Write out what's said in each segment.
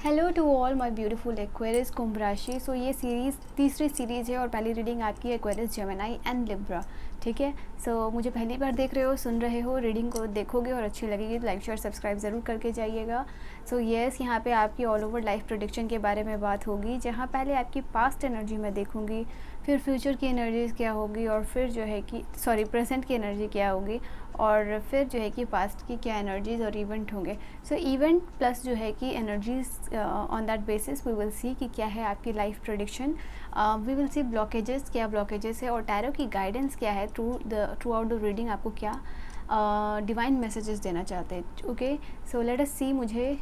Hello to all my beautiful Aquarius Kumbh राशि। So ये series तीसरी सीरीज़ है और पहली रीडिंग आपकी एक्वेरियस जेमिनी एंड लिब्रा। ठीक है, सो मुझे पहली बार देख रहे हो, सुन रहे हो, रीडिंग को देखोगे और अच्छी लगेगी तो लाइक शेयर सब्सक्राइब ज़रूर करके जाइएगा। सो येस, यहाँ पे आपकी ऑल ओवर लाइफ प्रेडिक्शन के बारे में बात होगी, जहाँ पहले आपकी पास्ट एनर्जी मैं देखूँगी, फिर फ्यूचर की एनर्जीज़ क्या होगी और फिर जो है कि प्रेजेंट की एनर्जी क्या होगी और फिर जो है कि पास्ट की क्या एनर्जीज़ और इवेंट होंगे। सो इवेंट प्लस जो है कि energies on that basis we will see कि क्या है आपकी life prediction. We will see blockages, क्या ब्लॉकेजेस है और टैरो की गाइडेंस क्या है थ्रू आउट द रीडिंग, आपको क्या डिवाइन मैसेजेस देना चाहते हैं। ओके, सो लेट अस सी। मुझे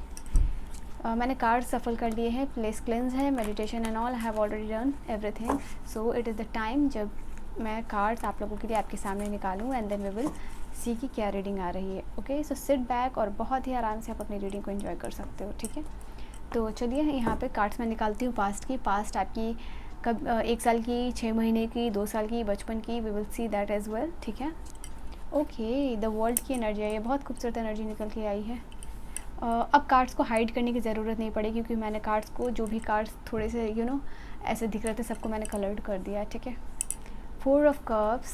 मैंने कार्ड सफल कर लिए हैं, प्लेस क्लेंस है, meditation and all, I have already done everything. So it is the time जब मैं कार्ड्स आप लोगों के लिए आपके सामने निकालूँ and then we will see की क्या रीडिंग आ रही है। ओके, सो सिट बैक और बहुत ही आराम से आप अपनी रीडिंग को एंजॉय कर सकते हो। ठीक है, तो चलिए यहाँ पे कार्ड्स मैं निकालती हूँ पास्ट की। पास्ट आपकी कब 1 साल की, 6 महीने की, 2 साल की, बचपन की, we will see that as well. ठीक है, ओके, द वर्ल्ड की एनर्जी है, ये बहुत खूबसूरत एनर्जी निकल के आई है। अब कार्ड्स को हाइड करने की ज़रूरत नहीं पड़ेगी क्योंकि मैंने कार्ड्स को, जो भी कार्ड्स थोड़े से ऐसे दिख रहे थे, सबको मैंने कलर्ड कर दिया है। ठीक है, 4 ऑफ कप्स,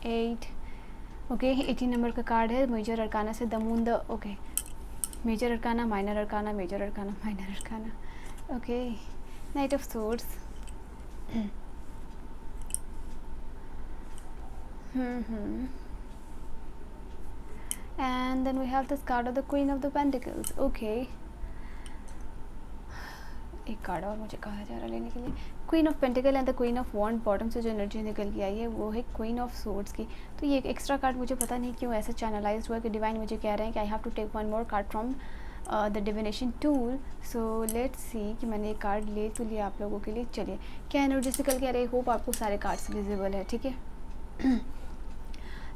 8, ओके, 18 नंबर का कार्ड है, मेजर अरकाना से the moon, the okay, major arcana, minor arcana, major arcana, minor arcana. Okay, knight of swords, and then we have this card of the Queen of the Pentacles. Okay, एक card और मुझे कहा जा रहा है लेने के लिए, queen of pentacle and the queen of wand. Bottom से जो एनर्जी निकल के आई है वो है क्वीन ऑफ सोर्ड्स की। तो ये एक एक्स्ट्रा कार्ड मुझे पता नहीं क्यों ऐसे चैनलाइज हुआ कि डिवाइन मुझे कह रहे हैं कि I have to take one more card from the divination tool. So let's see कि मैंने एक कार्ड ले तो लिया आप लोगों के लिए। चलिए, क्या एनर्जी निकल के आ रही है, होप आपको सारे कार्ड्स विजिबल है। ठीक है,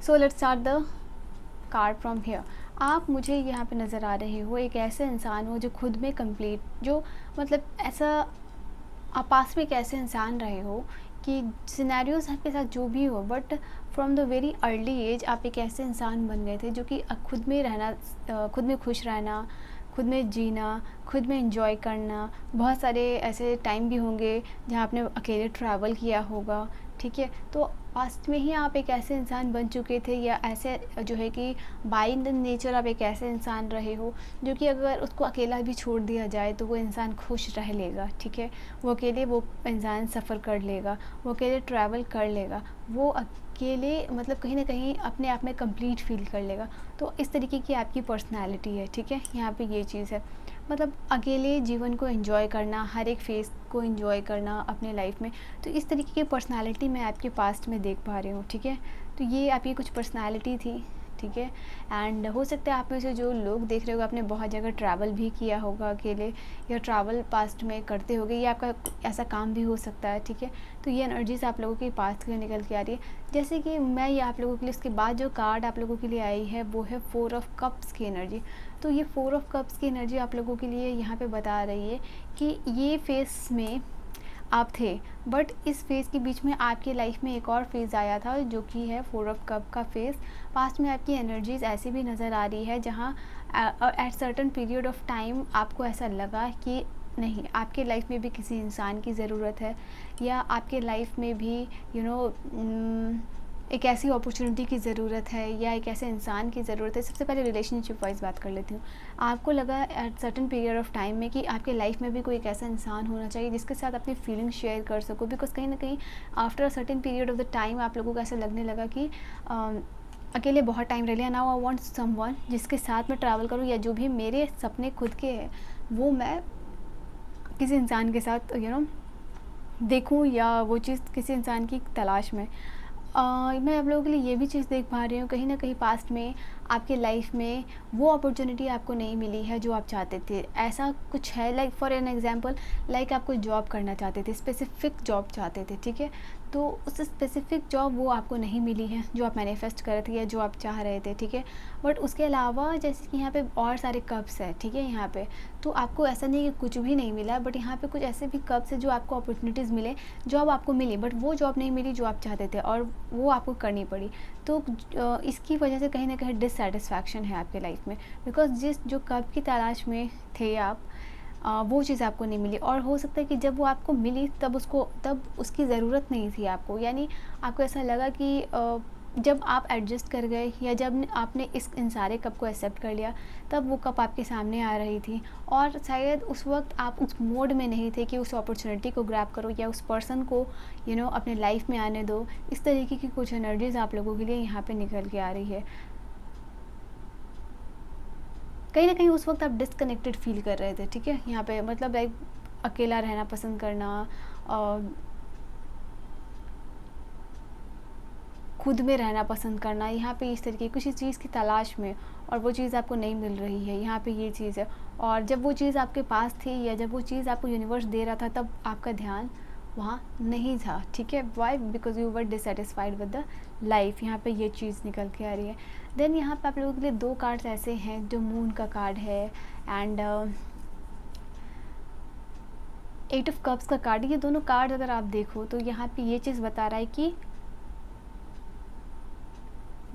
so let's start the card from here. आप मुझे यहाँ पे नज़र आ रहे हो, एक ऐसे इंसान हो जो खुद में कंप्लीट, जो मतलब ऐसा आप पास में एक ऐसे इंसान रहे हो कि सिनेरियोज आपके साथ जो भी हो, but from the very early age आप एक ऐसे इंसान बन गए थे जो कि खुद में रहना, खुद में खुश रहना, खुद में जीना, खुद में इंजॉय करना। बहुत सारे ऐसे टाइम भी होंगे जहाँ आपने अकेले ट्रैवल किया होगा। ठीक है, तो पास्ट में ही आप एक ऐसे इंसान बन चुके थे, या ऐसे जो है कि बाय द नेचर आप एक ऐसे इंसान रहे हो जो कि अगर उसको अकेला भी छोड़ दिया जाए तो वो इंसान खुश रह लेगा। ठीक है, वो अकेले वो इंसान सफ़र कर लेगा, वो अकेले ट्रैवल कर लेगा, वो अकेले मतलब कहीं ना कहीं अपने आप में कंप्लीट फील कर लेगा। तो इस तरीके की आपकी पर्सनैलिटी है। ठीक है, यहाँ पे ये चीज़ है, मतलब अकेले जीवन को एंजॉय करना, हर एक फेज़ को एंजॉय करना अपने लाइफ में। तो इस तरीके की पर्सनालिटी मैं आपके पास्ट में देख पा रही हूँ। ठीक है, तो ये आपकी कुछ पर्सनालिटी थी। ठीक है, एंड हो सकता है आप में से जो लोग देख रहे हो आपने बहुत जगह ट्रैवल भी किया होगा अकेले, या ट्रैवल पास्ट में करते होगे, या आपका ऐसा काम भी हो सकता है। ठीक है, तो ये एनर्जीज आप लोगों के पास्ट के निकल के आ रही है। जैसे कि मैं ये आप लोगों के लिए, इसके बाद जो कार्ड आप लोगों के लिए आई है वो है 4 ऑफ कप्स की एनर्जी। तो ये 4 ऑफ कप्स की एनर्जी आप लोगों के लिए यहाँ पे बता रही है कि ये फेस में आप थे, बट इस फेज़ के बीच में आपकी लाइफ में एक और फेज़ आया था जो कि है 4 ऑफ कप का फेज़। पास्ट में आपकी एनर्जीज़ ऐसी भी नज़र आ रही है जहाँ at certain period of time आपको ऐसा लगा कि नहीं, आपके लाइफ में भी किसी इंसान की ज़रूरत है, या आपके लाइफ में भी एक ऐसी अपॉर्चुनिटी की ज़रूरत है, या एक ऐसे इंसान की ज़रूरत है। सबसे पहले रिलेशनशिप वाइज बात कर लेती हूँ। आपको लगा at certain period of time में कि आपके लाइफ में भी कोई एक ऐसा इंसान होना चाहिए जिसके साथ अपनी फीलिंग शेयर कर सको, बिकॉज कहीं ना कहीं after a certain period of the time आप लोगों को ऐसा लगने लगा कि अकेले बहुत टाइम रह लिया, नाउ आई वांट समवन जिसके साथ मैं ट्रैवल करूँ, या जो भी मेरे सपने खुद के हैं वो मैं किसी इंसान के साथ देखूँ, या वो चीज़ किसी इंसान की तलाश में। मैं आप लोगों के लिए ये भी चीज़ देख पा रही हूँ, कहीं ना कहीं पास्ट में आपके लाइफ में वो अपॉर्चुनिटी आपको नहीं मिली है जो आप चाहते थे। ऐसा कुछ है, like for an example, like आप कोई जॉब करना चाहते थे, स्पेसिफिक जॉब चाहते थे। ठीक है, तो उस स्पेसिफिक जॉब वो आपको नहीं मिली है जो आप मैनिफेस्ट कर रहे थे या जो आप चाह रहे थे। ठीक है, बट उसके अलावा जैसे कि यहाँ पे और सारे कप्स है। ठीक है, यहाँ पे तो आपको ऐसा नहीं कि कुछ भी नहीं मिला, बट यहाँ पे कुछ ऐसे भी कप्स है जो आपको अपॉर्चुनिटीज़ मिले, जॉब आपको मिली बट वो जॉब नहीं मिली जो आप चाहते थे और वो आपको करनी पड़ी। तो इसकी वजह से कहीं ना कहीं डिससेटिस्फैक्शन है आपके लाइफ में, बिकॉज जो कप की तलाश में थे आप, वो चीज़ आपको नहीं मिली, और हो सकता है कि जब वो आपको मिली तब उसकी ज़रूरत नहीं थी आपको, यानी आपको ऐसा लगा कि जब आप एडजस्ट कर गए या जब आपने इन सारे कप को एक्सेप्ट कर लिया, तब वो कप आपके सामने आ रही थी, और शायद उस वक्त आप उस मोड में नहीं थे कि उस अपॉर्चुनिटी को ग्रैब करो या उस पर्सन को अपने लाइफ में आने दो। इस तरीके की कुछ एनर्जीज़ आप लोगों के लिए यहाँ पे निकल के आ रही है। कहीं ना कहीं उस वक्त आप डिसकनेक्टेड फील कर रहे थे, ठीक है, यहाँ पे मतलब लाइक अकेला रहना पसंद करना, खुद में रहना पसंद करना, यहाँ पे इस तरीके किसी चीज़ की तलाश में, और वो चीज़ आपको नहीं मिल रही है, यहाँ पे ये चीज़ है। और जब वो चीज़ आपके पास थी या जब वो चीज़ आपको यूनिवर्स दे रहा था, तब आपका ध्यान वहाँ नहीं था, ठीक है। Why? Because you were dissatisfied with the life. यहाँ पे ये चीज़ निकल के आ रही है। देन यहाँ पे आप लोगों के लिए 2 कार्ड्स ऐसे हैं, जो मून का कार्ड है एंड 8 ऑफ कप्स का कार्ड। ये दोनों कार्ड अगर आप देखो तो यहाँ पे ये चीज़ बता रहा है कि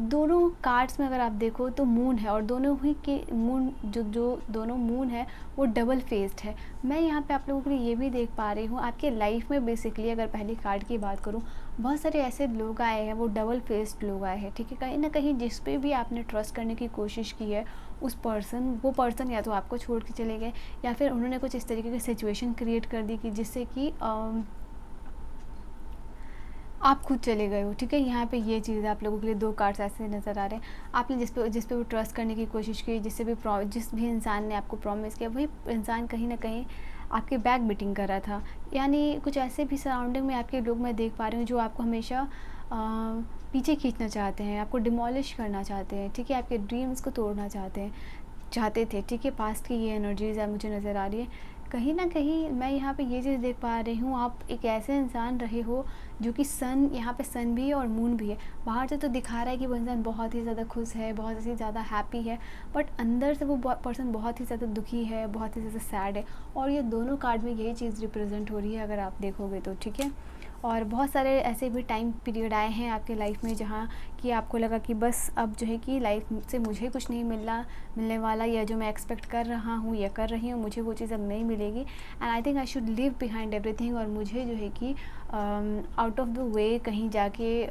दोनों कार्ड्स में अगर आप देखो तो मून है, और दोनों ही के मून जो दोनों मून है वो डबल फेस्ड है। मैं यहाँ पे आप लोगों के लिए ये भी देख पा रही हूँ, आपके लाइफ में बेसिकली अगर पहली कार्ड की बात करूँ, बहुत सारे ऐसे लोग आए हैं, वो डबल फेस्ड लोग आए हैं, ठीक है। कहीं ना कहीं जिस पे भी आपने ट्रस्ट करने की कोशिश की है, वो पर्सन या तो आपको छोड़ के चले गए, या फिर उन्होंने कुछ इस तरीके की सिचुएशन क्रिएट कर दी कि जिससे कि आप खुद चले गए हो, ठीक है। यहाँ पे ये चीज़ आप लोगों के लिए 2 कार्ड्स ऐसे नज़र आ रहे हैं। आपने जिस पे वो ट्रस्ट करने की कोशिश की, जिस भी इंसान ने आपको प्रॉमिस किया, वही इंसान कहीं ना कहीं आपके बैक बीटिंग कर रहा था। यानी कुछ ऐसे भी सराउंडिंग में आपके लोग मैं देख पा रही हूँ, जो आपको हमेशा पीछे खींचना चाहते हैं, आपको डिमोलिश करना चाहते हैं, ठीक है, आपके ड्रीम्स को तोड़ना चाहते थे, ठीक है। पास्ट की ये एनर्जीज मुझे नज़र आ रही है। कहीं ना कहीं मैं यहाँ पे ये चीज़ देख पा रही हूँ, आप एक ऐसे इंसान रहे हो जो कि सन, यहाँ पे सन भी है और मून भी है। बाहर से तो दिखा रहा है कि वो इंसान बहुत ही ज़्यादा खुश है, बहुत ही ज़्यादा हैप्पी है, बट अंदर से वो पर्सन बहुत ही ज़्यादा दुखी है, बहुत ही ज़्यादा सैड है। और ये दोनों कार्ड में यही चीज़ रिप्रेजेंट हो रही है अगर आप देखोगे तो, ठीक है। और बहुत सारे ऐसे भी टाइम पीरियड आए हैं आपके लाइफ में जहाँ कि आपको लगा कि बस अब जो है कि लाइफ से मुझे कुछ नहीं मिलने वाला, या जो मैं एक्सपेक्ट कर रहा हूँ या कर रही हूँ, मुझे वो चीज़ अब नहीं मिलेगी, and I think I should leave behind everything. और मुझे जो है कि आउट ऑफ द वे कहीं जाके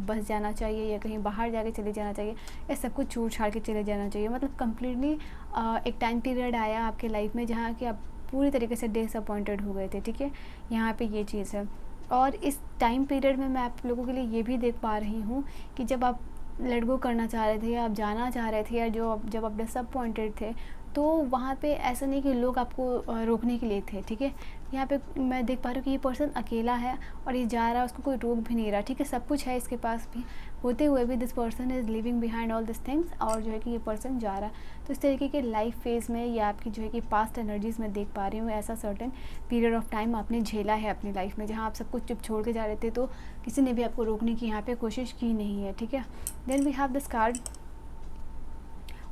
बस जाना चाहिए, या कहीं बाहर जाके चले जाना चाहिए, या सब कुछ छोड़ छाड़ के चले जाना चाहिए। मतलब कम्प्लीटली एक टाइम पीरियड आया आपके लाइफ में जहाँ कि आप पूरी तरीके से डिसअपॉइंटेड हो गए थे, ठीक है। यहाँ पे ये चीज़ है। और इस टाइम पीरियड में मैं आप लोगों के लिए ये भी देख पा रही हूँ कि जब आप लेट गो करना चाह रहे थे, या आप जाना चाह रहे थे, या जब आप डिसअपॉइंटेड थे, तो वहाँ पे ऐसा नहीं कि लोग आपको रोकने के लिए थे, ठीक है। यहाँ पे मैं देख पा रही हूँ कि ये पर्सन अकेला है और ये जा रहा है, उसको कोई रोक भी नहीं रहा, ठीक है। सब कुछ है इसके पास भी, होते हुए भी this person is living behind all this things, और जो है कि ये पर्सन जा रहा है। तो इस तरीके के लाइफ फेज़ में, या आपकी जो है कि पास्ट एनर्जीज़ में देख पा रही हूँ, ऐसा सर्टेन पीरियड ऑफ टाइम आपने झेला है अपनी लाइफ में, जहाँ आप सब कुछ चुप छोड़ के जा रहे थे, तो किसी ने भी आपको रोकने की यहाँ पे कोशिश की नहीं है, ठीक है। Then we have this card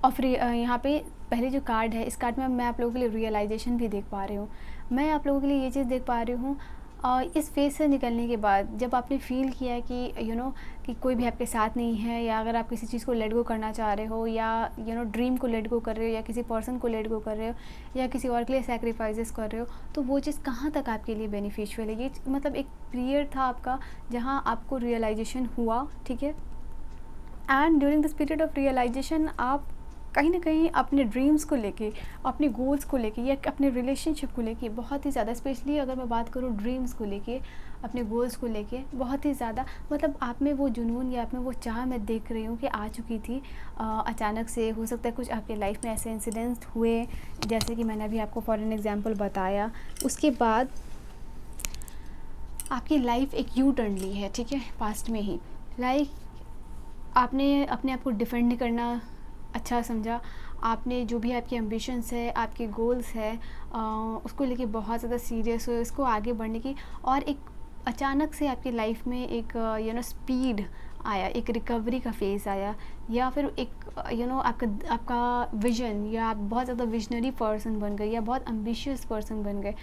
of यहाँ पे पहले जो कार्ड है, इस कार्ड में मैं आप लोगों के लिए रियलाइजेशन भी देख पा रही हूँ। मैं आप लोगों के लिए ये चीज़ देख पा रही हूँ, इस फेज़ से निकलने के बाद जब आपने फ़ील किया कि कि कोई भी आपके साथ नहीं है, या अगर आप किसी चीज़ को लेट गो करना चाह रहे हो, या ड्रीम को लेट गो कर रहे हो, या किसी पर्सन को लेट गो कर रहे हो, या किसी और के लिए सैक्रिफाइसेस कर रहे हो, तो वो चीज़ कहाँ तक आपके लिए बेनिफिशियल है। ये मतलब एक पीरियड था आपका जहाँ आपको रियलाइजेशन हुआ, ठीक है। And during this period of realization आप कहीं ना कहीं अपने ड्रीम्स को लेके, अपने गोल्स को लेके, या अपने रिलेशनशिप को लेके बहुत ही ज़्यादा, स्पेशली अगर मैं बात करूँ ड्रीम्स को लेके, अपने गोल्स को लेके बहुत ही ज़्यादा, मतलब आप में वो जुनून या आप में वो चाह मैं देख रही हूँ कि आ चुकी थी अचानक से। हो सकता है कुछ आपके लाइफ में ऐसे इंसिडेंट्स हुए, जैसे कि मैंने अभी आपको फॉर एन एग्जाम्पल बताया, उसके बाद आपकी लाइफ एक यू टर्न ली है, ठीक है, पास्ट में ही। लाइक आपने अपने आप को डिफेंड नहीं करना अच्छा समझा, आपने जो भी आपके एम्बिशंस है, आपके गोल्स है, उसको लेके बहुत ज़्यादा सीरियस हो, इसको आगे बढ़ने की, और एक अचानक से आपकी लाइफ में एक स्पीड आया, एक रिकवरी का फेज़ आया, या फिर एक आपका विजन, या आप बहुत ज़्यादा विजनरी पर्सन बन गए, या बहुत एम्बिशियस पर्सन बन गए,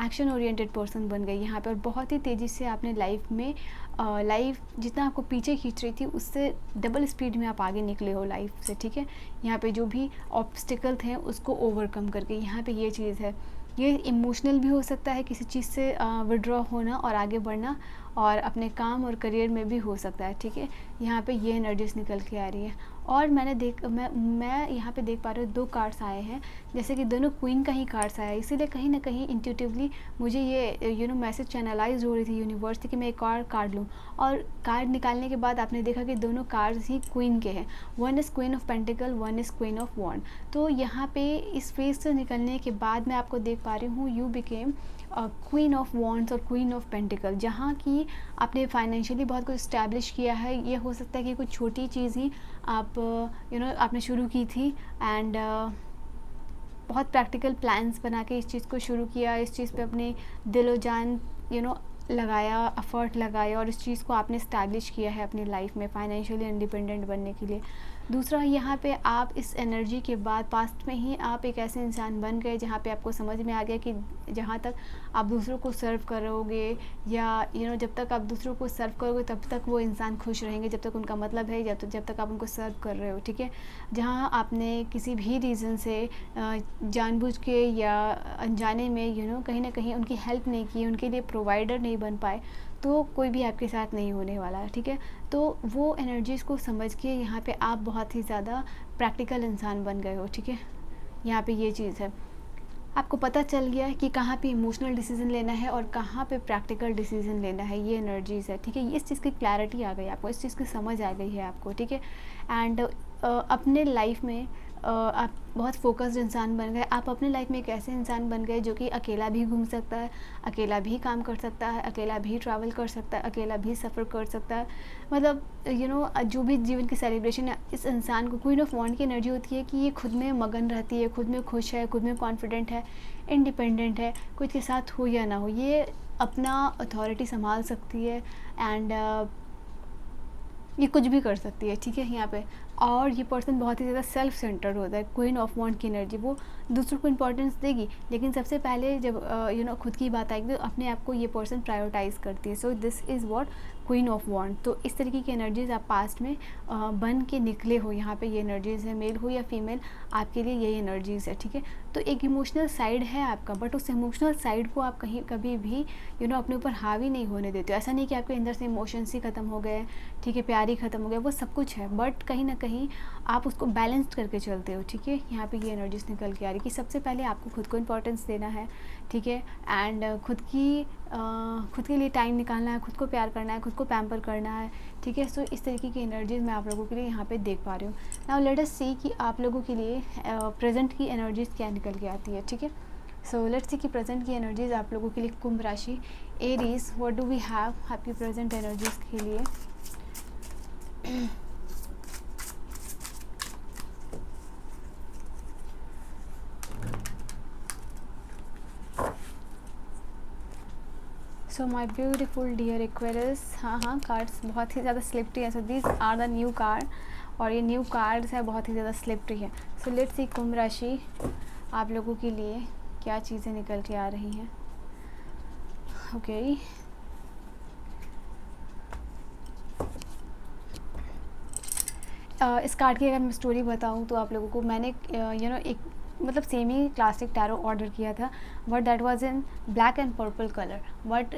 एक्शन ओरिएंटेड पर्सन बन गए यहाँ पे, और बहुत ही तेज़ी से आपने लाइफ में लाइफ जितना आपको पीछे खींच रही थी उससे डबल स्पीड में आप आगे निकले हो लाइफ से, ठीक है। यहाँ पे जो भी ऑब्स्टिकल थे उसको ओवरकम करके, यहाँ पे ये चीज़ है। ये इमोशनल भी हो सकता है, किसी चीज़ से विड्रॉ होना और आगे बढ़ना, और अपने काम और करियर में भी हो सकता है, ठीक है। यहाँ पे ये एनर्जीज निकल के आ रही है। और मैं यहाँ पे देख पा रही हूँ 2 कार्ड्स आए हैं, जैसे कि दोनों क्वीन का ही कार्ड्स आया है, इसीलिए कहीं ना कहीं इंट्यूटिवली मुझे ये मैसेज चैनलाइज हो रही थी यूनिवर्स से कि मैं एक और कार्ड लूँ। और कार्ड निकालने के बाद आपने देखा कि दोनों कार्ड्स ही क्वीन के हैं। One is queen of pentacle, one is queen of wand. तो यहाँ पे इस फेज से निकलने के बाद मैं आपको देख पा रही हूँ you became queen of wands और क्वीन ऑफ पेंटिकल, जहाँ की आपने फाइनेंशियली बहुत कुछ इस्टेब्लिश किया है। ये हो सकता है कि कुछ छोटी चीज़ ही आप आपने शुरू की थी, एंड बहुत प्रैक्टिकल प्लान्स बना के इस चीज़ को शुरू किया, इस चीज़ पे अपने दिलो जान लगाया, एफर्ट लगाया, और इस चीज़ को आपने इस्टेब्लिश किया है अपनी लाइफ में फाइनेंशियली इंडिपेंडेंट बनने के लिए। दूसरा, यहाँ पे आप इस एनर्जी के बाद पास्ट में ही आप एक ऐसे इंसान बन गए जहाँ पे आपको समझ में आ गया कि जहाँ तक आप दूसरों को सर्व करोगे, या जब तक आप दूसरों को सर्व करोगे तब तक वो इंसान खुश रहेंगे, जब तक उनका मतलब है, जब तक आप उनको सर्व कर रहे हो, ठीक है। जहाँ आपने किसी भी रीज़न से जानबूझ के या अनजाने में कहीं ना कहीं उनकी हेल्प नहीं की, उनके लिए प्रोवाइडर नहीं बन पाए, तो कोई भी आपके साथ नहीं होने वाला है, ठीक है। तो वो एनर्जीज़ को समझ के यहाँ पे आप बहुत ही ज़्यादा प्रैक्टिकल इंसान बन गए हो, ठीक है। यहाँ पे ये चीज़ है, आपको पता चल गया है कि कहाँ पे इमोशनल डिसीजन लेना है और कहाँ पे प्रैक्टिकल डिसीजन लेना है, ये एनर्जीज़ है, ठीक है। इस चीज़ की क्लैरिटी आ गई आपको, इस चीज़ की समझ आ गई है आपको, ठीक है। एंड अपने लाइफ में आप बहुत फोकस्ड इंसान बन गए। आप अपने लाइफ में एक ऐसे इंसान बन गए जो कि अकेला भी घूम सकता है, अकेला भी काम कर सकता है, अकेला भी ट्रैवल कर सकता है, अकेला भी सफ़र कर सकता है। मतलब जो भी जीवन की सेलिब्रेशन है, इस इंसान को क्वीन ऑफ वॉन्ड की एनर्जी होती है कि ये खुद में मगन रहती है, खुद में खुश है, खुद में कॉन्फिडेंट है, इंडिपेंडेंट है, कोई के साथ हो या ना हो, ये अपना अथॉरिटी संभाल सकती है, एंड ये कुछ भी कर सकती है, ठीक है यहाँ पे। और ये पर्सन बहुत ही ज़्यादा सेल्फ सेंटर्ड होता है। क्वीन ऑफ वॉन्ड की एनर्जी, वो दूसरों को इंपॉर्टेंस देगी, लेकिन सबसे पहले जब खुद की बात आएगी तो अपने आप को ये पर्सन प्रायोरिटाइज करती है। So this is what queen of wand. तो इस तरीके की एनर्जीज़ आप पास्ट में बन के निकले हो, यहाँ पे ये एनर्जीज़ है, मेल हो या फीमेल, आपके लिए यही एनर्जीज़ है, ठीक है। तो एक इमोशनल साइड है आपका, बट उस इमोशनल साइड को आप कभी भी अपने ऊपर हावी नहीं होने देते हो। ऐसा नहीं कि आपके अंदर से इमोशंस ही ख़त्म हो गए, ठीक है, प्यार ही ख़त्म हो गया, वो सब कुछ है, बट कहीं ना कहीं आप उसको बैलेंस्ड करके चलते हो, ठीक है। यहाँ पे ये एनर्जीज निकल के आ रही कि सबसे पहले आपको खुद को इम्पोर्टेंस देना है, ठीक है, एंड खुद के लिए टाइम निकालना है, खुद को प्यार करना है, खुद को पैम्पर करना है, ठीक है। सो इस तरीके की एनर्जीज़ मैं आप लोगों के लिए यहाँ पे देख पा रही हूँ। नाउ लेट अस सी कि आप लोगों के लिए प्रेजेंट की एनर्जीज़ क्या निकल के आती है, ठीक है। सो लेट्स सी कि प्रेजेंट की एनर्जीज़ आप लोगों के लिए कुंभ राशि, Aries, what do we have आपकी प्रेजेंट एनर्जीज़ के लिए। So my beautiful dear Aquarius, हाँ कार्ड्स बहुत ही ज़्यादा स्लिपरी है। So these are the new card, और ये न्यू कार्ड्स है, बहुत ही ज़्यादा स्लिपरी है। सो लेट्स सी कुंभ राशि आप लोगों के लिए क्या चीज़ें निकल के आ रही हैं। ओके इस कार्ड की अगर मैं स्टोरी बताऊँ तो आप लोगों को, मैंने एक मतलब सेमी क्लासिक टैरो ऑर्डर किया था, but that was in black and purple colour, but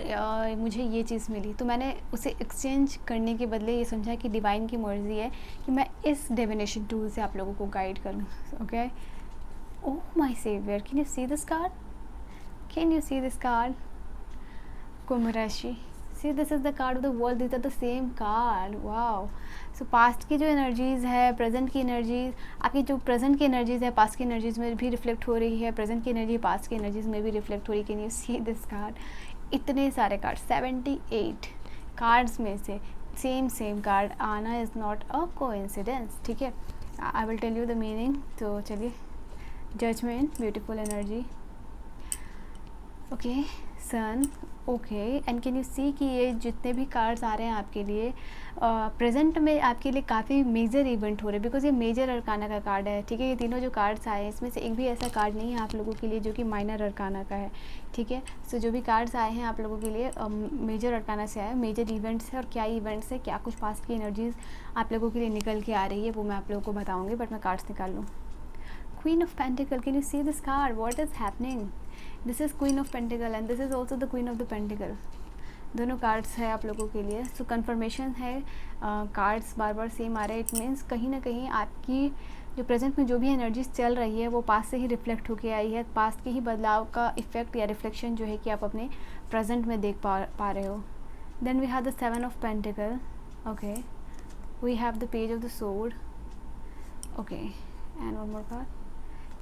मुझे ये चीज़ मिली, तो मैंने उसे एक्सचेंज करने के बदले ये समझा कि डिवाइन की मर्ज़ी है कि मैं इस डिविनेशन टूल से आप लोगों को गाइड करूँ। Okay, oh my saviour, can you see this card, can you see this card, Kumbh राशि। See, this is the card of the world. These are the same card. Wow. So past की जो energies है, present की energies, आपकी जो present की energies है past की एनर्जीज़ में भी रिफ्लेक्ट हो रही है, प्रेजेंट की एनर्जी पास्ट की एनर्जीज़ में भी रिफ्लेक्ट हो रही है। Can you see this card, इतने सारे कार्ड, 78 कार्ड्स में से सेम कार्ड आना इज़ नॉट अ कोइंसिडेंस, ठीक है। I will tell you the meaning. तो चलिए, judgement, beautiful energy, okay, sun, okay, and can you see कि ये जितने भी कार्ड्स आ रहे हैं आपके लिए प्रेजेंट में आपके लिए काफ़ी मेजर इवेंट हो रहे हैं, बिकॉज ये मेजर अरकाना का कार्ड है, ठीक है। ये तीनों जो कार्ड्स आए हैं इसमें से एक भी ऐसा कार्ड नहीं है आप लोगों के लिए जो कि माइनर अरकाना का है, ठीक है। सो जो भी कार्ड्स आए हैं आप लोगों के लिए मेजर अरकाना से आए, मेजर इवेंट्स है, और क्या इवेंट्स है, क्या कुछ पास्ट की एनर्जीज़ आप लोगों के लिए निकल के आ रही है वो मैं आप लोगों को बताऊँगी, बट मैं कार्ड्स निकाल लूँ। Queen of pentacle, can you see this card, what is happening, this is queen of pentacle and this is also the queen of the pentacle. दोनों कार्ड्स है आप लोगों के लिए। सो कन्फर्मेशन है, कार्ड्स बार बार सेम आ रहे हैं। इट मीन्स कहीं ना कहीं आपकी जो प्रेजेंट में जो भी एनर्जीज चल रही है वो पास्ट से ही रिफ्लेक्ट होके आई है। पास्ट के ही बदलाव का इफ़ेक्ट या रिफ्लेक्शन जो है कि आप अपने प्रेजेंट में देख पा रहे हो। Then we have the 7 of pentacle, okay, we have the page of the sword, okay, and one more card,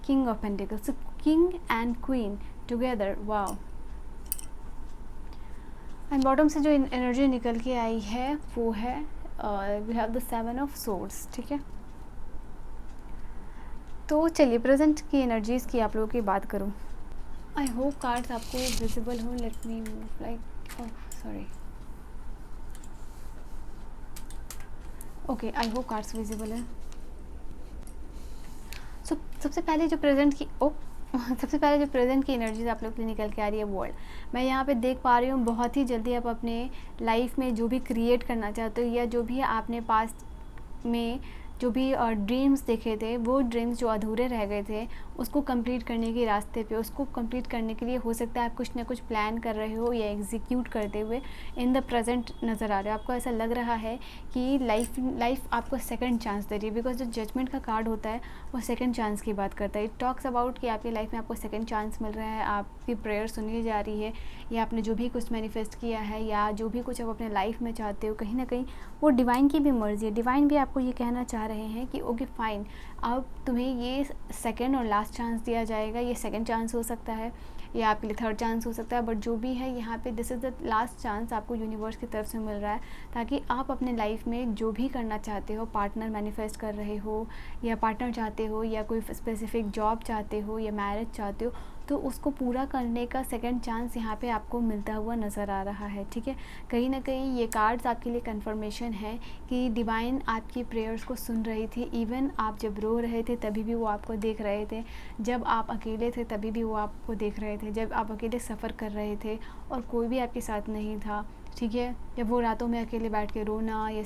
king of pentacle. So king and queen together, wow. And bottom से जो energy निकल के आई है वो है we have the 7 of swords, ठीक है। तो चलिए प्रेजेंट की एनर्जीज़ की आप लोगों की बात करूं। आई होप कार्ड्स आपको विजिबल हो। Let me move like, oh sorry, okay, I hope cards visible है। सो सबसे पहले जो प्रेजेंट की सबसे पहले जो प्रेजेंट की एनर्जीज आप लोग के लिए निकल के आ रही है वर्ल्ड। मैं यहाँ पे देख पा रही हूँ बहुत ही जल्दी आप अपने लाइफ में जो भी क्रिएट करना चाहते हो या जो भी आपने पास्ट में जो भी ड्रीम्स देखे थे, वो ड्रीम्स जो अधूरे रह गए थे उसको कंप्लीट करने के रास्ते पे, उसको कंप्लीट करने के लिए हो सकता है आप कुछ ना कुछ प्लान कर रहे हो या एग्जीक्यूट करते हुए इन द प्रेजेंट नज़र आ रहे हो। आपको ऐसा लग रहा है कि लाइफ आपको सेकंड चांस दे रही है, बिकॉज जो जजमेंट का कार्ड होता है वो सेकंड चांस की बात करता है। इट टॉक्स अबाउट कि आपकी लाइफ में आपको सेकंड चांस मिल रहा है, आपकी प्रेयर सुनी जा रही है, या आपने जो भी कुछ मैनिफेस्ट किया है या जो भी कुछ आप अपने लाइफ में चाहते हो, कहीं ना कहीं वो डिवाइन की भी मर्ज़ी है। डिवाइन भी आपको ये कहना चाह रहे हैं कि ओके फाइन, अब तुम्हें ये सेकंड और लास्ट चांस दिया जाएगा। ये सेकंड चांस हो सकता है या आपके लिए थर्ड चांस हो सकता है, बट जो भी है यहाँ पे this is the last chance आपको यूनिवर्स की तरफ से मिल रहा है, ताकि आप अपने लाइफ में जो भी करना चाहते हो, पार्टनर मैनिफेस्ट कर रहे हो या पार्टनर चाहते हो या कोई स्पेसिफिक जॉब चाहते हो या मैरिज चाहते हो, तो उसको पूरा करने का सेकंड चांस यहाँ पे आपको मिलता हुआ नज़र आ रहा है, ठीक है। कहीं ना कहीं ये कार्ड्स आपके लिए कंफर्मेशन है कि डिवाइन आपकी प्रेयर्स को सुन रही थी। इवन आप जब रो रहे थे तभी भी वो आपको देख रहे थे, जब आप अकेले थे तभी भी वो आपको देख रहे थे, जब आप अकेले सफ़र कर रहे थे और कोई भी आपके साथ नहीं था, ठीक है। जब वो रातों में अकेले बैठ के रोना या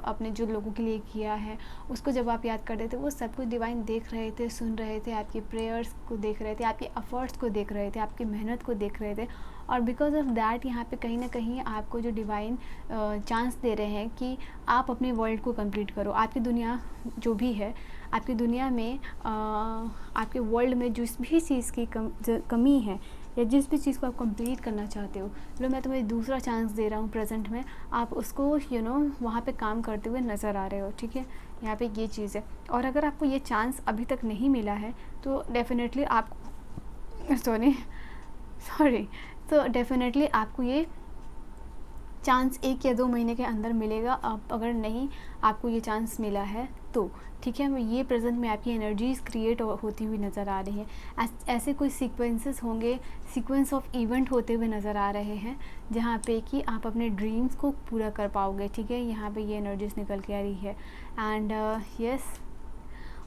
अपने जो लोगों के लिए किया है उसको जब आप याद करते थे, वो सब कुछ डिवाइन देख रहे थे, सुन रहे थे, आपकी प्रेयर्स को देख रहे थे, आपके एफर्ट्स को देख रहे थे, आपकी मेहनत को देख रहे थे। और बिकॉज ऑफ दैट यहाँ पे कहीं ना कहीं आपको जो डिवाइन चांस दे रहे हैं कि आप अपने वर्ल्ड को कंप्लीट करो। आपकी दुनिया जो भी है, आपकी दुनिया में आपके वर्ल्ड में जिस भी चीज़ की कमी है या जिस भी चीज़ को आप कंप्लीट करना चाहते हो, लो मैं तुम्हें दूसरा चांस दे रहा हूँ प्रेजेंट में, आप उसको वहाँ पे काम करते हुए नज़र आ रहे हो, ठीक है। यहाँ पे ये चीज़ है। और अगर आपको ये चांस अभी तक नहीं मिला है तो डेफिनेटली आपको सॉरी तो डेफिनेटली आपको ये चांस 1 या 2 महीने के अंदर मिलेगा। आप अगर नहीं आपको ये चांस मिला है तो, ठीक है। ये प्रेजेंट में आपकी एनर्जीज क्रिएट होती हुई नज़र आ रही हैं। ऐसे कोई सीक्वेंसेस होंगे, सीक्वेंस ऑफ इवेंट होते हुए नज़र आ रहे हैं जहाँ पे कि आप अपने ड्रीम्स को पूरा कर पाओगे, ठीक है। यहाँ पे ये एनर्जीज निकल के आ रही है। एंड यस,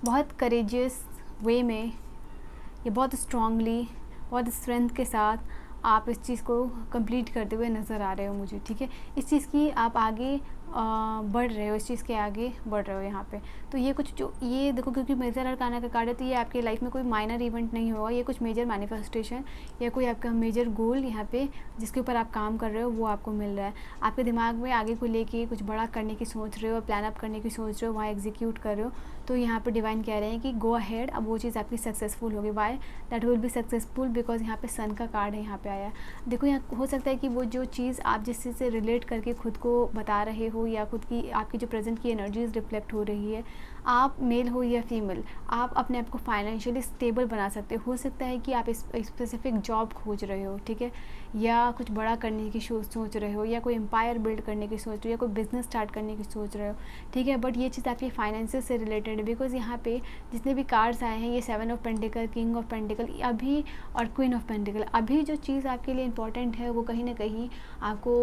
बहुत करेजियस वे में, ये बहुत स्ट्रांगली, बहुत स्ट्रेंथ के साथ आप इस चीज़ को कंप्लीट करते हुए नज़र आ रहे हो मुझे, ठीक है। इस चीज़ की आप आगे बढ़ रहे हो, इस चीज़ के आगे बढ़ रहे हो यहाँ पे। तो ये कुछ जो ये देखो, क्योंकि मेजर अरकाना का कार्ड है तो ये आपके लाइफ में कोई माइनर इवेंट नहीं होगा, ये कुछ मेजर मैनिफेस्टेशन या कोई आपका मेजर गोल यहाँ पे जिसके ऊपर आप काम कर रहे हो वो आपको मिल रहा है। आपके दिमाग में आगे को लेके कुछ बड़ा करने की सोच रहे हो, प्लान अप करने की सोच रहे हो, वहाँ एग्जीक्यूट कर रहे हो, तो यहाँ पर डिवाइन कह रहे हैं कि गो अहेड। अब वो चीज़ आपकी सक्सेसफुल होगी। Why that will be successful, because यहाँ पे सन का कार्ड है यहाँ पे आया। देखो यहाँ हो सकता है कि वो जो चीज़ आप जिस चीज़ से रिलेट करके खुद को बता रहे हो या खुद की आपकी जो प्रेजेंट की एनर्जीज रिफ्लेक्ट हो रही है, आप मेल हो या फीमेल, आप अपने आप को फाइनेंशियली स्टेबल बना सकते हो सकता है कि आप स्पेसिफिक जॉब खोज रहे हो, ठीक है, या कुछ बड़ा करने की सोच रहे हो, या कोई एम्पायर बिल्ड करने की सोच रहे हो, या कोई बिजनेस स्टार्ट करने की सोच रहे हो, ठीक है। बट ये चीज़ आपकी फाइनेंसेस से रिलेटेड है, बिकॉज यहाँ पे जितने भी कार्ड्स आए हैं, ये 7 of pentacle, king of pentacle अभी और क्वीन ऑफ पेंटिकल, अभी जो चीज़ आपके लिए इंपॉर्टेंट है वो कहीं ना कहीं आपको